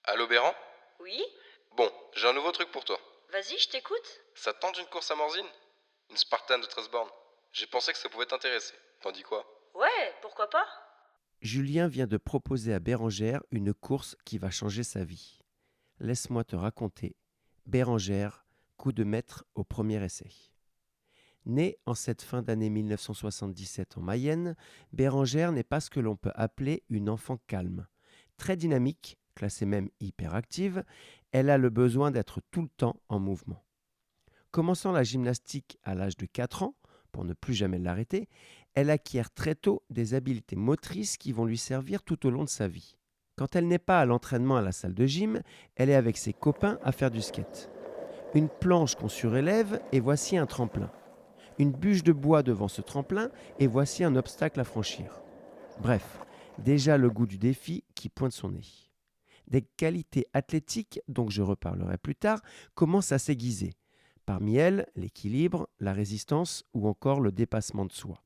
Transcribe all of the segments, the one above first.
Allô Béran? Oui? Bon, j'ai un nouveau truc pour toi. Vas-y, je t'écoute. Ça te tente une course à Morzine? Une Spartan de 13 bornes. J'ai pensé que ça pouvait t'intéresser. T'en dis quoi? Ouais, pourquoi pas? Julien vient de proposer à Bérengère une course qui va changer sa vie. Laisse-moi te raconter. Bérengère, coup de maître au premier essai. Née en cette fin d'année 1977 en Mayenne, Bérengère n'est pas ce que l'on peut appeler une enfant calme. Très dynamique, classée même hyperactive, elle a le besoin d'être tout le temps en mouvement. Commençant la gymnastique à l'âge de 4 ans, pour ne plus jamais l'arrêter, elle acquiert très tôt des habiletés motrices qui vont lui servir tout au long de sa vie. Quand elle n'est pas à l'entraînement à la salle de gym, elle est avec ses copains à faire du skate. Une planche qu'on surélève et voici un tremplin. Une bûche de bois devant ce tremplin et voici un obstacle à franchir. Bref, déjà le goût du défi qui pointe son nez. Des qualités athlétiques, dont je reparlerai plus tard, commencent à s'aiguiser. Parmi elles, l'équilibre, la résistance ou encore le dépassement de soi.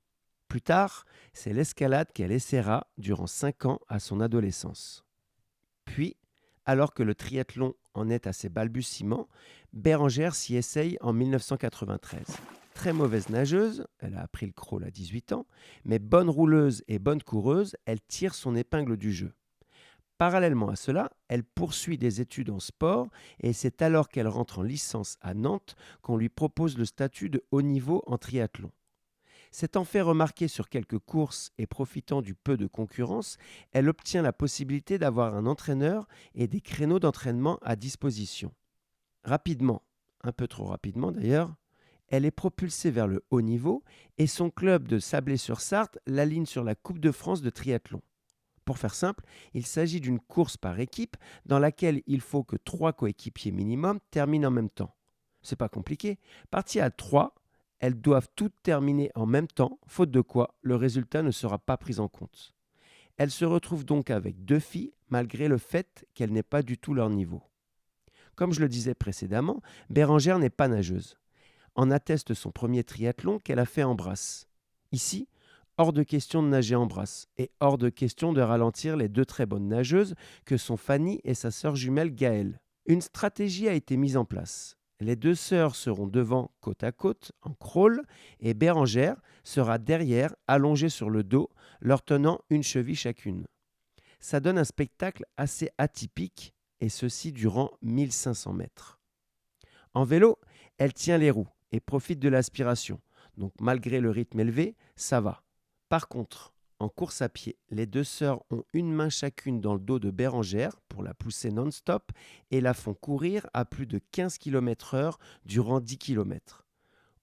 Plus tard, c'est l'escalade qu'elle essaiera durant 5 ans à son adolescence. Puis, alors que le triathlon en est à ses balbutiements, Bérengère s'y essaye en 1993. Très mauvaise nageuse, elle a appris le crawl à 18 ans, mais bonne rouleuse et bonne coureuse, elle tire son épingle du jeu. Parallèlement à cela, elle poursuit des études en sport et c'est alors qu'elle rentre en licence à Nantes qu'on lui propose le statut de haut niveau en triathlon. S'étant fait remarquer sur quelques courses et profitant du peu de concurrence, elle obtient la possibilité d'avoir un entraîneur et des créneaux d'entraînement à disposition. Rapidement, un peu trop rapidement d'ailleurs, elle est propulsée vers le haut niveau et son club de Sablé-sur-Sarthe l'aligne sur la Coupe de France de triathlon. Pour faire simple, il s'agit d'une course par équipe dans laquelle il faut que 3 coéquipiers minimum terminent en même temps. C'est pas compliqué. Partie à 3, elles doivent toutes terminer en même temps, faute de quoi le résultat ne sera pas pris en compte. Elle se retrouve donc avec 2 filles, malgré le fait qu'elles n'aient pas du tout leur niveau. Comme je le disais précédemment, Bérengère n'est pas nageuse. En atteste son premier triathlon qu'elle a fait en brasse. Ici, hors de question de nager en brasse et hors de question de ralentir les 2 très bonnes nageuses que sont Fanny et sa sœur jumelle Gaëlle. Une stratégie a été mise en place. Les 2 sœurs seront devant côte à côte en crawl et Bérengère sera derrière allongée sur le dos, leur tenant une cheville chacune. Ça donne un spectacle assez atypique et ceci durant 1500 mètres. En vélo, elle tient les roues et profite de l'aspiration. Donc malgré le rythme élevé, ça va. Par contre, en course à pied, les 2 sœurs ont une main chacune dans le dos de Bérengère pour la pousser non-stop et la font courir à plus de 15 km/h durant 10 km.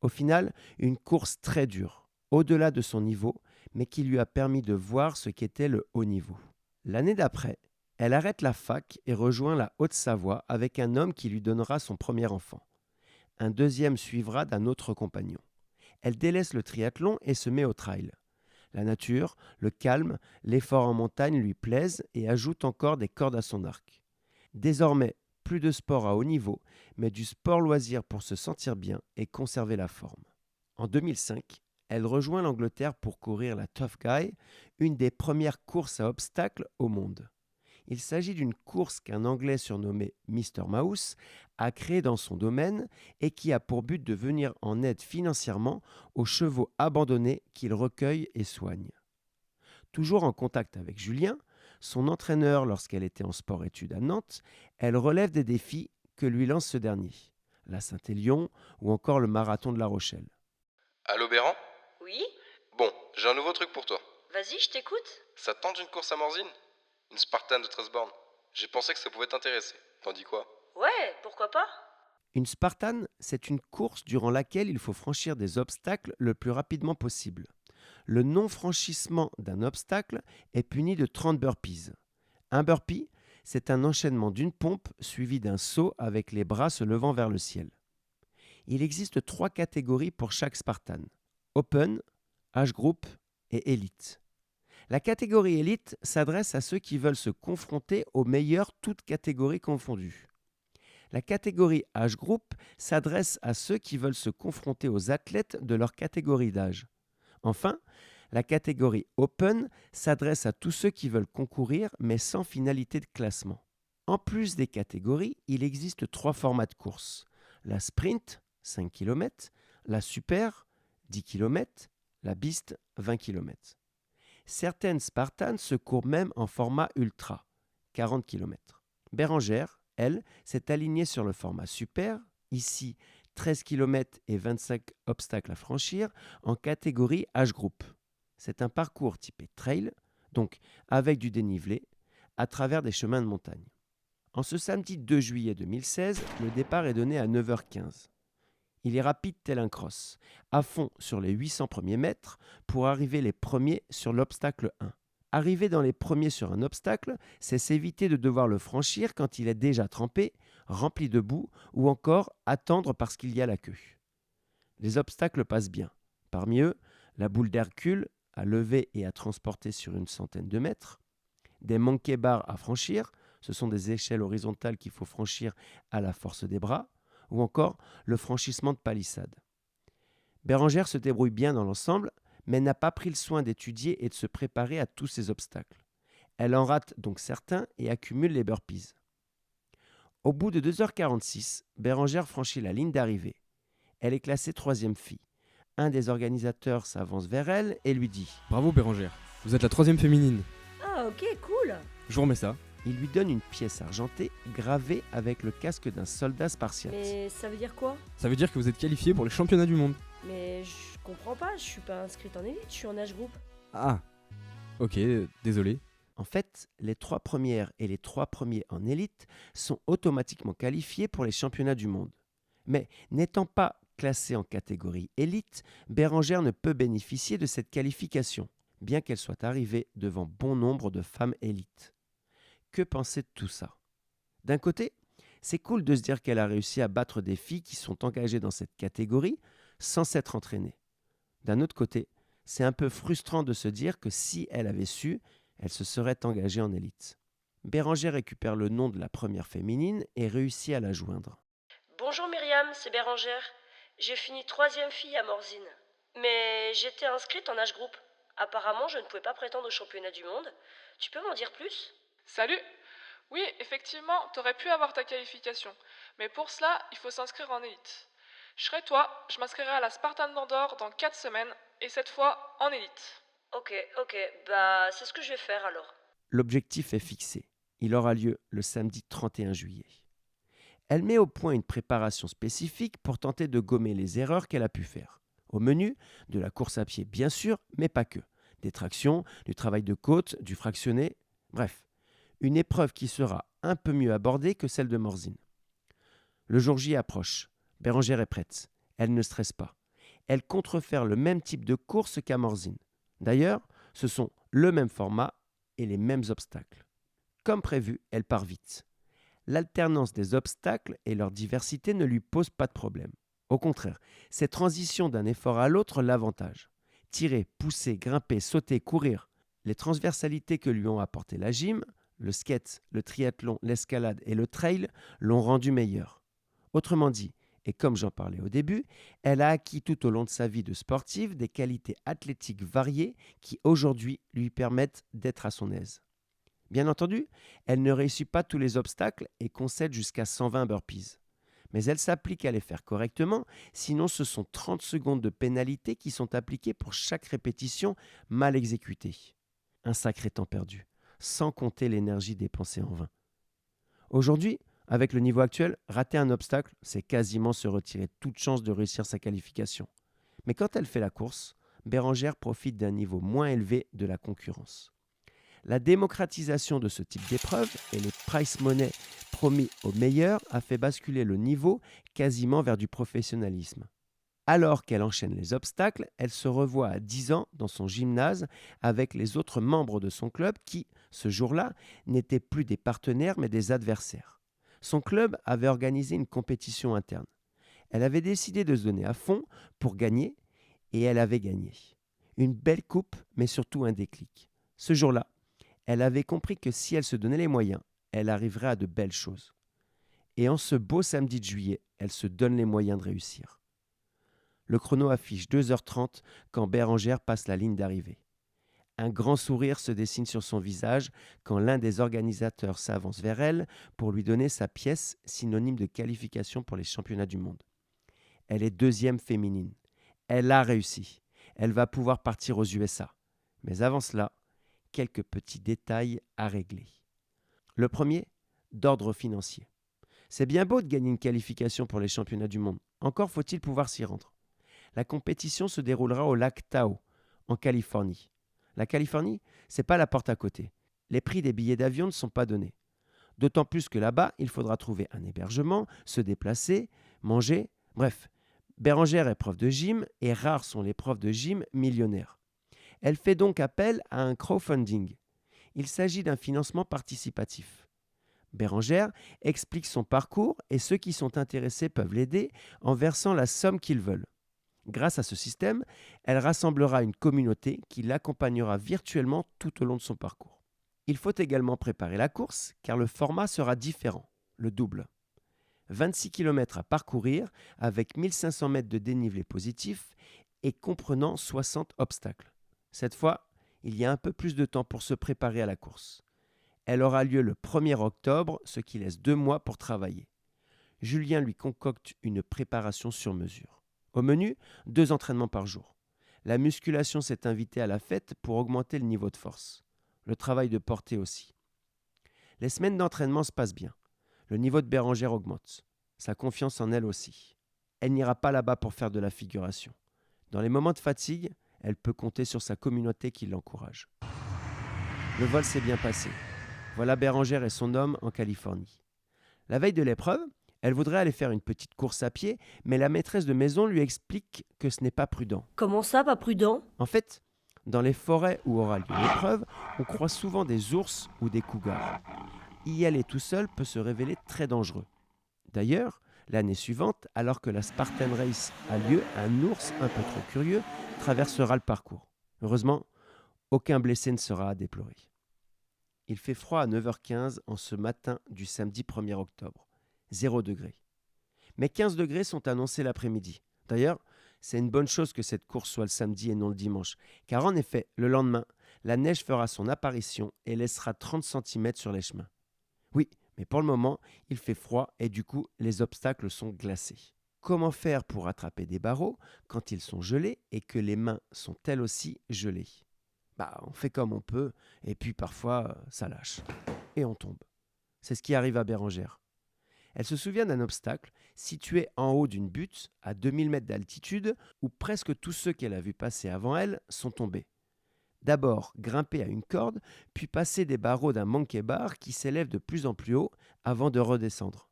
Au final, une course très dure, au-delà de son niveau, mais qui lui a permis de voir ce qu'était le haut niveau. L'année d'après, elle arrête la fac et rejoint la Haute-Savoie avec un homme qui lui donnera son premier enfant. Un deuxième suivra d'un autre compagnon. Elle délaisse le triathlon et se met au trail. La nature, le calme, l'effort en montagne lui plaisent et ajoute encore des cordes à son arc. Désormais, plus de sport à haut niveau, mais du sport loisir pour se sentir bien et conserver la forme. En 2005, elle rejoint l'Angleterre pour courir la Tough Guy, une des premières courses à obstacles au monde. Il s'agit d'une course qu'un Anglais surnommé Mr Mouse a créée dans son domaine et qui a pour but de venir en aide financièrement aux chevaux abandonnés qu'il recueille et soigne. Toujours en contact avec Julien, son entraîneur lorsqu'elle était en sport-études à Nantes, elle relève des défis que lui lance ce dernier, la Saint-Élion ou encore le marathon de La Rochelle. Allô Béran? Oui? Bon, j'ai un nouveau truc pour toi. Vas-y, je t'écoute. Ça te tente une course à Morzine? Une Spartan de 13 bornes. J'ai pensé que ça pouvait t'intéresser. T'en dis quoi? Ouais, pourquoi pas? Une Spartan, c'est une course durant laquelle il faut franchir des obstacles le plus rapidement possible. Le non-franchissement d'un obstacle est puni de 30 burpees. Un burpee, c'est un enchaînement d'une pompe suivi d'un saut avec les bras se levant vers le ciel. Il existe 3 catégories pour chaque Spartan: Open, Age Group et Elite. La catégorie Elite s'adresse à ceux qui veulent se confronter aux meilleurs toutes catégories confondues. La catégorie Age Group s'adresse à ceux qui veulent se confronter aux athlètes de leur catégorie d'âge. Enfin, la catégorie Open s'adresse à tous ceux qui veulent concourir mais sans finalité de classement. En plus des catégories, il existe 3 formats de course. La sprint, 5 km, la super, 10 km, la beast, 20 km. Certaines Spartans se courent même en format ultra, 40 km. Bérengère, elle, s'est alignée sur le format super, ici 13 km et 25 obstacles à franchir, en catégorie âge groupe. C'est un parcours typé trail, donc avec du dénivelé, à travers des chemins de montagne. En ce samedi 2 juillet 2016, le départ est donné à 9h15. Il est rapide tel un cross, à fond sur les 800 premiers mètres pour arriver les premiers sur l'obstacle 1. Arriver dans les premiers sur un obstacle, c'est s'éviter de devoir le franchir quand il est déjà trempé, rempli de boue ou encore attendre parce qu'il y a la queue. Les obstacles passent bien. Parmi eux, la boule d'Hercule à lever et à transporter sur une centaine de mètres, des monkey bars à franchir, ce sont des échelles horizontales qu'il faut franchir à la force des bras, ou encore le franchissement de palissades. Bérengère se débrouille bien dans l'ensemble, mais n'a pas pris le soin d'étudier et de se préparer à tous ces obstacles. Elle en rate donc certains et accumule les burpees. Au bout de 2h46, Bérengère franchit la ligne d'arrivée. Elle est classée 3e fille. Un des organisateurs s'avance vers elle et lui dit « Bravo Bérengère, vous êtes la 3e féminine. Ah ok, cool. Je vous remets ça. » Il lui donne une pièce argentée gravée avec le casque d'un soldat spartiate. Mais ça veut dire quoi? Ça veut dire que vous êtes qualifié pour les championnats du monde. Mais je comprends pas, je suis pas inscrite en élite, je suis en âge groupe. Ah, ok, désolé. En fait, les 3 premières et les 3 premiers en élite sont automatiquement qualifiés pour les championnats du monde. Mais n'étant pas classée en catégorie élite, Bérengère ne peut bénéficier de cette qualification, bien qu'elle soit arrivée devant bon nombre de femmes élites. Que penser de tout ça? D'un côté, c'est cool de se dire qu'elle a réussi à battre des filles qui sont engagées dans cette catégorie sans s'être entraînée. D'un autre côté, c'est un peu frustrant de se dire que si elle avait su, elle se serait engagée en élite. Bérengère récupère le nom de la première féminine et réussit à la joindre. Bonjour Myriam, c'est Bérengère. J'ai fini 3e fille à Morzine. Mais j'étais inscrite en âge groupe. Apparemment, je ne pouvais pas prétendre au championnat du monde. Tu peux m'en dire plus? Salut! Oui, effectivement, t'aurais pu avoir ta qualification. Mais pour cela, il faut s'inscrire en élite. Je serai toi, je m'inscrirai à la Spartan d'Andorre dans 4 semaines, et cette fois en élite. Ok, bah c'est ce que je vais faire alors. L'objectif est fixé. Il aura lieu le samedi 31 juillet. Elle met au point une préparation spécifique pour tenter de gommer les erreurs qu'elle a pu faire. Au menu, de la course à pied bien sûr, mais pas que. Des tractions, du travail de côte, du fractionné, bref. Une épreuve qui sera un peu mieux abordée que celle de Morzine. Le jour J approche. Bérengère est prête. Elle ne stresse pas. Elle compte refaire le même type de course qu'à Morzine. D'ailleurs, ce sont le même format et les mêmes obstacles. Comme prévu, elle part vite. L'alternance des obstacles et leur diversité ne lui pose pas de problème. Au contraire, ces transitions d'un effort à l'autre l'avantage. Tirer, pousser, grimper, sauter, courir. Les transversalités que lui ont apporté la gym, le skate, le triathlon, l'escalade et le trail l'ont rendu meilleure. Autrement dit, et comme j'en parlais au début, elle a acquis tout au long de sa vie de sportive des qualités athlétiques variées qui aujourd'hui lui permettent d'être à son aise. Bien entendu, elle ne réussit pas tous les obstacles et concède jusqu'à 120 burpees. Mais elle s'applique à les faire correctement, sinon ce sont 30 secondes de pénalité qui sont appliquées pour chaque répétition mal exécutée. Un sacré temps perdu, sans compter l'énergie dépensée en vain. Aujourd'hui, avec le niveau actuel, rater un obstacle, c'est quasiment se retirer toute chance de réussir sa qualification. Mais quand elle fait la course, Bérengère profite d'un niveau moins élevé de la concurrence. La démocratisation de ce type d'épreuve et les prize money promis aux meilleurs a fait basculer le niveau quasiment vers du professionnalisme. Alors qu'elle enchaîne les obstacles, elle se revoit à 10 ans dans son gymnase avec les autres membres de son club qui, ce jour-là, n'étaient plus des partenaires mais des adversaires. Son club avait organisé une compétition interne. Elle avait décidé de se donner à fond pour gagner et elle avait gagné. Une belle coupe mais surtout un déclic. Ce jour-là, elle avait compris que si elle se donnait les moyens, elle arriverait à de belles choses. Et en ce beau samedi de juillet, elle se donne les moyens de réussir. Le chrono affiche 2h30 quand Bérengère passe la ligne d'arrivée. Un grand sourire se dessine sur son visage quand l'un des organisateurs s'avance vers elle pour lui donner sa pièce, synonyme de qualification pour les championnats du monde. Elle est deuxième féminine. Elle a réussi. Elle va pouvoir partir aux USA. Mais avant cela, quelques petits détails à régler. Le premier, d'ordre financier. C'est bien beau de gagner une qualification pour les championnats du monde. Encore faut-il pouvoir s'y rendre. La compétition se déroulera au lac Tahoe, en Californie. La Californie, c'est pas la porte à côté. Les prix des billets d'avion ne sont pas donnés. D'autant plus que là-bas, il faudra trouver un hébergement, se déplacer, manger, bref. Bérengère est prof de gym et rares sont les profs de gym millionnaires. Elle fait donc appel à un crowdfunding. Il s'agit d'un financement participatif. Bérengère explique son parcours et ceux qui sont intéressés peuvent l'aider en versant la somme qu'ils veulent. Grâce à ce système, elle rassemblera une communauté qui l'accompagnera virtuellement tout au long de son parcours. Il faut également préparer la course car le format sera différent, le double. 26 km à parcourir avec 1500 mètres de dénivelé positif et comprenant 60 obstacles. Cette fois, il y a un peu plus de temps pour se préparer à la course. Elle aura lieu le 1er octobre, ce qui laisse 2 mois pour travailler. Julien lui concocte une préparation sur mesure. Au menu, 2 entraînements par jour. La musculation s'est invitée à la fête pour augmenter le niveau de force. Le travail de portée aussi. Les semaines d'entraînement se passent bien. Le niveau de Bérengère augmente. Sa confiance en elle aussi. Elle n'ira pas là-bas pour faire de la figuration. Dans les moments de fatigue, elle peut compter sur sa communauté qui l'encourage. Le vol s'est bien passé. Voilà Bérengère et son homme en Californie. La veille de l'épreuve, elle voudrait aller faire une petite course à pied, mais la maîtresse de maison lui explique que ce n'est pas prudent. Comment ça, pas prudent? En fait, dans les forêts où aura lieu l'épreuve, on croise souvent des ours ou des cougars. Y aller tout seul peut se révéler très dangereux. D'ailleurs, l'année suivante, alors que la Spartan Race a lieu, un ours un peu trop curieux traversera le parcours. Heureusement, aucun blessé ne sera à déplorer. Il fait froid à 9h15 en ce matin du samedi 1er octobre. 0 degré. Mais 15 degrés sont annoncés l'après-midi. D'ailleurs, c'est une bonne chose que cette course soit le samedi et non le dimanche, car en effet, le lendemain, la neige fera son apparition et laissera 30 cm sur les chemins. Oui, mais pour le moment, il fait froid et du coup, les obstacles sont glacés. Comment faire pour attraper des barreaux quand ils sont gelés et que les mains sont elles aussi gelées? On fait comme on peut et puis parfois, ça lâche. Et on tombe. C'est ce qui arrive à Bérengère. Elle se souvient d'un obstacle situé en haut d'une butte à 2000 mètres d'altitude où presque tous ceux qu'elle a vus passer avant elle sont tombés. D'abord grimper à une corde, puis passer des barreaux d'un monkey bar qui s'élève de plus en plus haut avant de redescendre.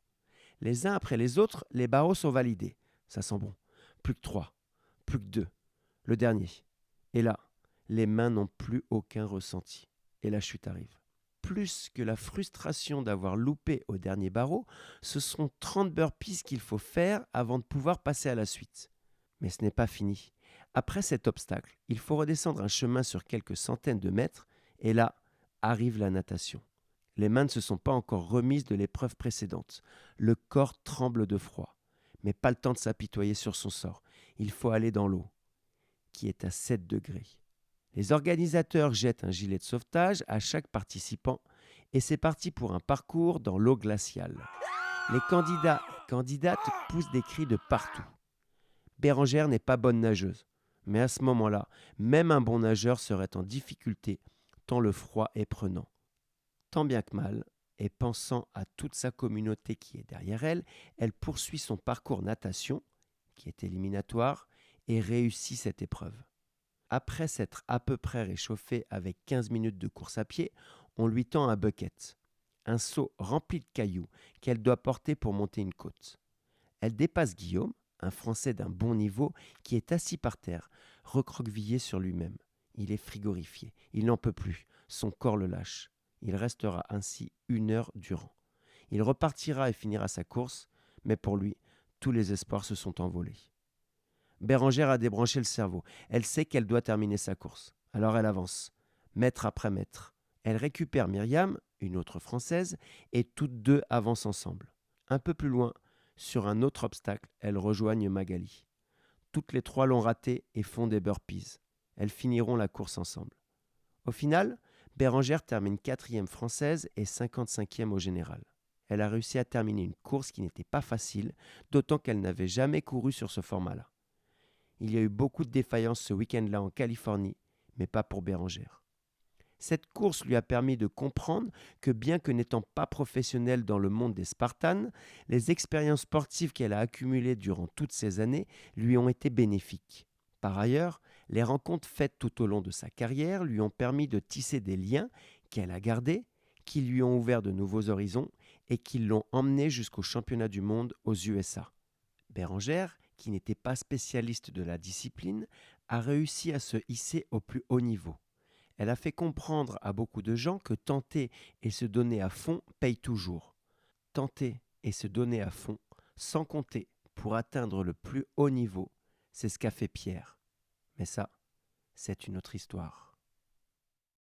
Les uns après les autres, les barreaux sont validés. Ça sent bon. Plus que 3, plus que 2. Le dernier. Et là, les mains n'ont plus aucun ressenti. Et la chute arrive. Plus que la frustration d'avoir loupé au dernier barreau, ce sont 30 burpees qu'il faut faire avant de pouvoir passer à la suite. Mais ce n'est pas fini. Après cet obstacle, il faut redescendre un chemin sur quelques centaines de mètres, et là arrive la natation. Les mains ne se sont pas encore remises de l'épreuve précédente. Le corps tremble de froid, mais pas le temps de s'apitoyer sur son sort. Il faut aller dans l'eau, qui est à 7 degrés. Les organisateurs jettent un gilet de sauvetage à chaque participant et c'est parti pour un parcours dans l'eau glaciale. Les candidats et candidates poussent des cris de partout. Bérengère n'est pas bonne nageuse, mais à ce moment-là, même un bon nageur serait en difficulté tant le froid est prenant. Tant bien que mal, et pensant à toute sa communauté qui est derrière elle, elle poursuit son parcours natation, qui est éliminatoire, et réussit cette épreuve. Après s'être à peu près réchauffée avec 15 minutes de course à pied, on lui tend un bucket, un seau rempli de cailloux qu'elle doit porter pour monter une côte. Elle dépasse Guillaume, un Français d'un bon niveau, qui est assis par terre, recroquevillé sur lui-même. Il est frigorifié, il n'en peut plus, son corps le lâche. Il restera ainsi 1 heure durant. Il repartira et finira sa course, mais pour lui, tous les espoirs se sont envolés. Bérengère a débranché le cerveau. Elle sait qu'elle doit terminer sa course. Alors elle avance, mètre après mètre. Elle récupère Myriam, une autre Française, et toutes deux avancent ensemble. Un peu plus loin, sur un autre obstacle, elles rejoignent Magali. Toutes les 3 l'ont raté et font des burpees. Elles finiront la course ensemble. Au final, Bérengère termine 4e française et 55e au général. Elle a réussi à terminer une course qui n'était pas facile, d'autant qu'elle n'avait jamais couru sur ce format-là. Il y a eu beaucoup de défaillances ce week-end-là en Californie, mais pas pour Bérengère. Cette course lui a permis de comprendre que bien que n'étant pas professionnelle dans le monde des Spartans, les expériences sportives qu'elle a accumulées durant toutes ces années lui ont été bénéfiques. Par ailleurs, les rencontres faites tout au long de sa carrière lui ont permis de tisser des liens qu'elle a gardés, qui lui ont ouvert de nouveaux horizons et qui l'ont emmenée jusqu'au championnat du monde aux USA. Bérengère, qui n'était pas spécialiste de la discipline, a réussi à se hisser au plus haut niveau. Elle a fait comprendre à beaucoup de gens que tenter et se donner à fond paye toujours. Tenter et se donner à fond, sans compter, pour atteindre le plus haut niveau, c'est ce qu'a fait Pierre. Mais ça, c'est une autre histoire.